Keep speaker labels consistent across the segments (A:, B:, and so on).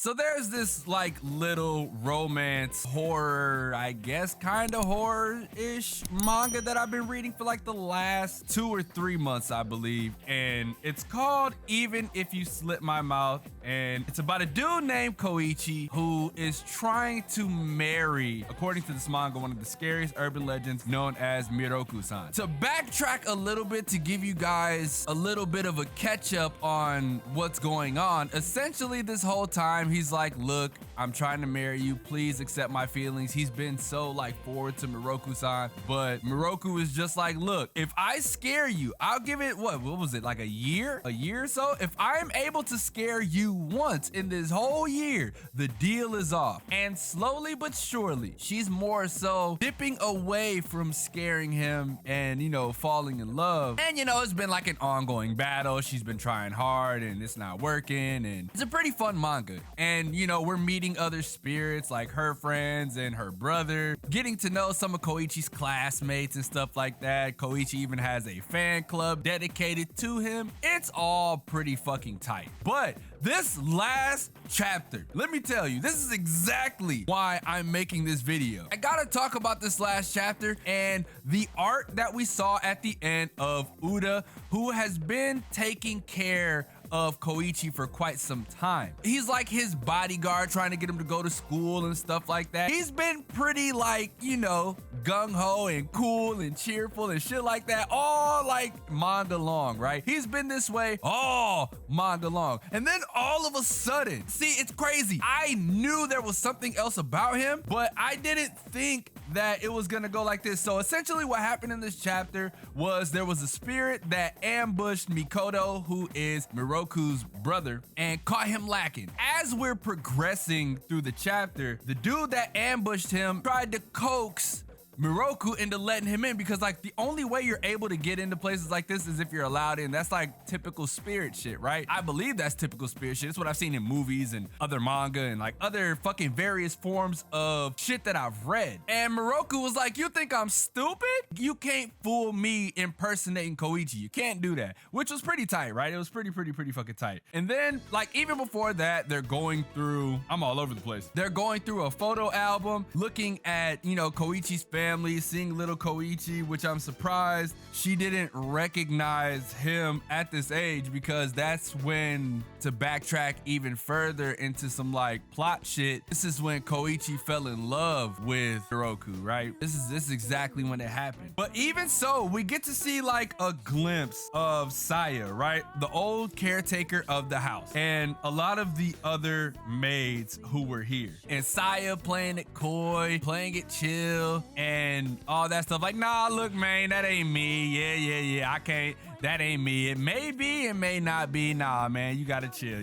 A: So there's this like little romance horror, I guess, kind of horror-ish manga that I've been reading for like the last 2 or 3 months, I believe. And it's called Even If You Slit My Mouth. And it's about a dude named Koichi who is trying to marry, according to this manga, one of the scariest urban legends known as Miroku-san. To backtrack a little bit to give you guys a little bit of a catch up on what's going on, essentially this whole time he's like, look, I'm trying to marry you, please accept my feelings. He's been so like forward to Miroku-san, but Miroku is just like, look, if I scare you, I'll give it, what was it, like a year or so? If I'm able to scare you once in this whole year, the deal is off. And slowly but surely, she's more so dipping away from scaring him and, you know, falling in love. And, you know, it's been like an ongoing battle. She's been trying hard and it's not working. And it's a pretty fun manga. And, you know, we're meeting other spirits like her friends and her brother, getting to know some of Koichi's classmates and stuff like that. Koichi even has a fan club dedicated to him. It's all pretty fucking tight. But this last chapter, let me tell you, this is exactly why I'm making this video. I gotta talk about this last chapter and the art that we saw at the end of Uda, who has been taking care of Koichi for quite some time. He's like his bodyguard, trying to get him to go to school and stuff like that. He's been pretty like, you know, gung-ho and cool and cheerful and shit like that all like manga long, right? He's been this way all manga long. And then all of a sudden, see, it's crazy. I knew there was something else about him, but I didn't think that it was gonna go like this. So essentially what happened in this chapter was there was a spirit that ambushed Mikoto, who is Miroku's brother, and caught him lacking. As we're progressing through the chapter, the dude that ambushed him tried to coax Miroku into letting him in, because like the only way you're able to get into places like this is if you're allowed in. That's like typical spirit shit, right? I believe that's typical spirit shit. It's what I've seen in movies and other manga and like other fucking various forms of shit that I've read. And Miroku was like, you think I'm stupid? You can't fool me impersonating Koichi. You can't do that, which was pretty tight, right? It was pretty fucking tight. And then like even before that, they're going through, I'm all over the place. They're going through a photo album, looking at, you know, Koichi's family, seeing little Koichi, which I'm surprised she didn't recognize him at this age, because that's when, to backtrack even further into some like plot shit, this is when Koichi fell in love with Miroku, right? This is exactly when it happened. But even so, we get to see like a glimpse of Saya, right? The old caretaker of the house, and a lot of the other maids who were here. And Saya playing it coy, playing it chill, and all that stuff. Like, nah, look, man, that ain't me. Yeah, I can't. That ain't me. It may be, it may not be. Nah, man, you gotta chill.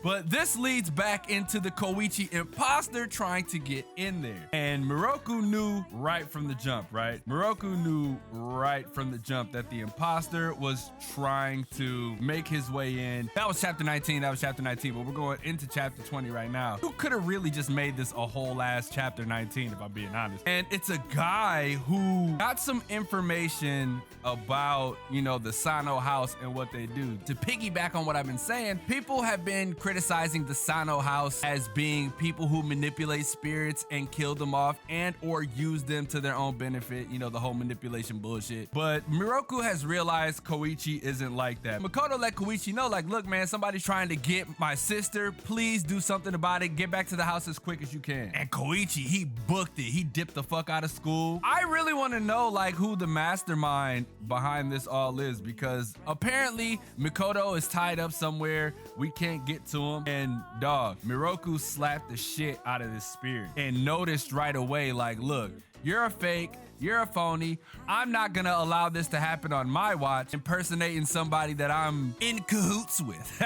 A: But this leads back into the Koichi imposter trying to get in there. And Miroku knew right from the jump, right? Miroku knew right from the jump that the imposter was trying to make his way in. That was chapter 19. But we're going into chapter 20 right now. You could have really just made this a whole ass chapter 19, if I'm being honest. And it's a guy who got some information about, you know, the Sano house and what they do. To piggyback on what I've been saying, people have been criticizing the Sano house as being people who manipulate spirits and kill them off and or use them to their own benefit, you know, the whole manipulation bullshit. But Miroku has realized Koichi isn't like that. Makoto let Koichi know, like, look, man, somebody's trying to get my sister. Please do something about it. Get back to the house as quick as you can. And Koichi, he booked it. He dipped the fuck out of school. I really want to know, like, who the mastermind behind this all is, because apparently Mikoto is tied up somewhere. We can't get to him. And dog, Miroku slapped the shit out of this spirit and noticed right away, like, look, you're a fake. You're a phony. I'm not gonna allow this to happen on my watch, impersonating somebody that I'm in cahoots with.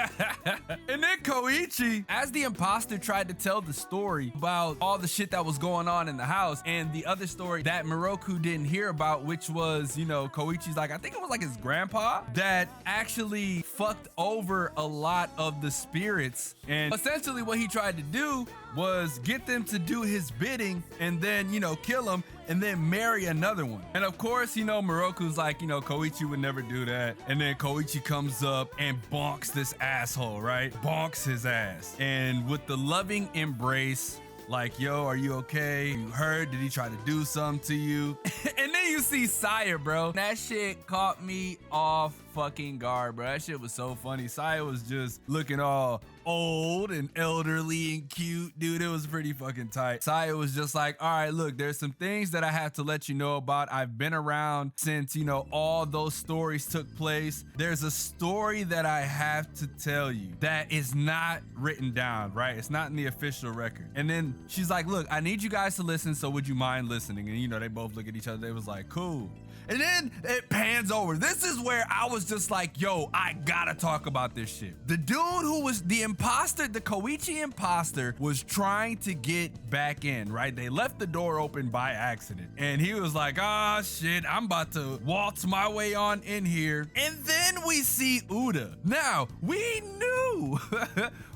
A: And then Koichi, as the imposter, tried to tell the story about all the shit that was going on in the house, and the other story that Miroku didn't hear about, which was, you know, Koichi's like, I think it was like his grandpa that actually fucked over a lot of the spirits. And essentially what he tried to do was get them to do his bidding and then, you know, kill him and then marry another one. And of course, you know, Miroku's like, you know, Koichi would never do that. And then Koichi comes up and bonks this asshole, right? Bonks his ass. And with the loving embrace, like, yo, are you okay? You hurt? Did he try to do something to you? And then you see Saya, bro. That shit caught me off fucking guard, bro. That shit was so funny. Saya was just looking all old and elderly and cute. Dude, it was pretty fucking tight. Saya was just like, all right, look, there's some things that I have to let you know about. I've been around since, you know, all those stories took place. There's a story that I have to tell you that is not written down, right? It's not in the official record. And then she's like, look, I need you guys to listen, so would you mind listening? And, you know, they both look at each other. They was like, cool. And then it pans over. This is where I was just like, yo, I gotta talk about this shit. The dude who was the imposter, the Koichi imposter, was trying to get back in, right? They left the door open by accident. And he was like, ah, shit, I'm about to waltz my way on in here. And then we see Uda. Now, we knew,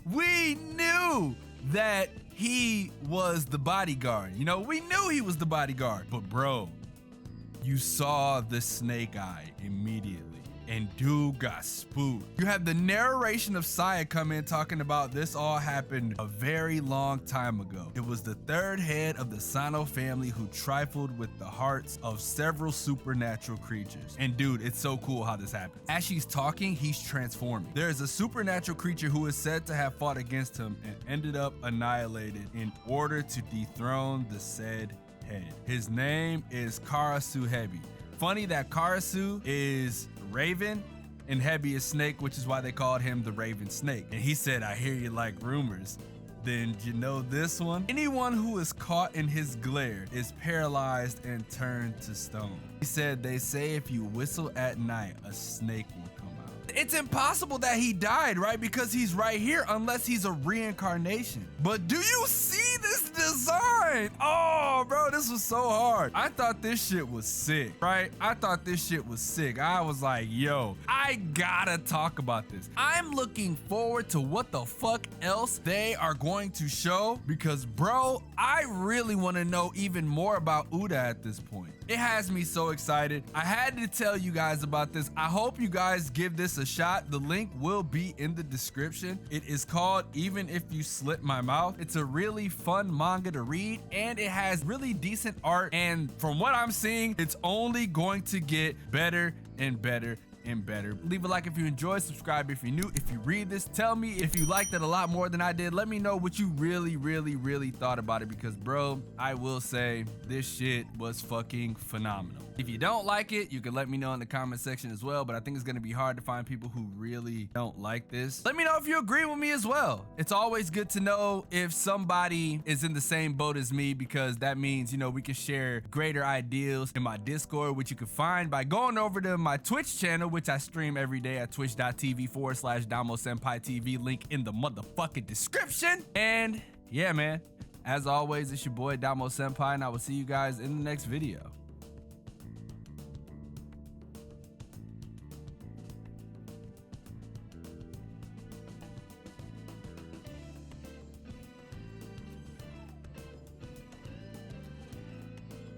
A: we knew that he was the bodyguard. You know, we knew he was the bodyguard. But bro, you saw the snake eye immediately, and dude got spooked. You have the narration of Saya come in talking about this all happened a very long time ago. It was the third head of the Sano family who trifled with the hearts of several supernatural creatures. And dude, it's so cool how this happened. As she's talking, he's transforming. There is a supernatural creature who is said to have fought against him and ended up annihilated in order to dethrone the said head. His name is Karasu Hebi. Funny that Karasu is Raven and Hebi is Snake, which is why they called him the Raven Snake. And he said, I hear you like rumors. Then you know this one? Anyone who is caught in his glare is paralyzed and turned to stone. He said, they say if you whistle at night, a snake will come out. It's impossible that he died, right? Because he's right here, unless he's a reincarnation. But do you see this design? Oh, bro, this was so hard. I thought this shit was sick, right? I thought this shit was sick. I was like, yo, I gotta talk about this. I'm looking forward to what the fuck else they are going to show, because bro, I really want to know even more about Uda at this point. It has me so excited. I had to tell you guys about this. I hope you guys give this a shot. The link will be in the description. It is called Even If You Slit My Mouth. It's a really fun manga to read, and it has really decent art, and from what I'm seeing, it's only going to get better and better and better. Leave a like if you enjoyed, subscribe if you're new. If you read this, tell me if you liked it a lot more than I did. Let me know what you really thought about it, because bro, I will say this shit was fucking phenomenal. If you don't like it, you can let me know in the comment section as well, but I think it's gonna be hard to find people who really don't like this. Let me know if you agree with me as well. It's always good to know if somebody is in the same boat as me, because that means, you know, we can share greater ideals in my Discord, which you can find by going over to my Twitch channel, which I stream every day at twitch.tv/xDomoSenpaix TV, link in the motherfucking description. And yeah, man, as always, it's your boy XDomoSenpaix, and I will see you guys in the next video.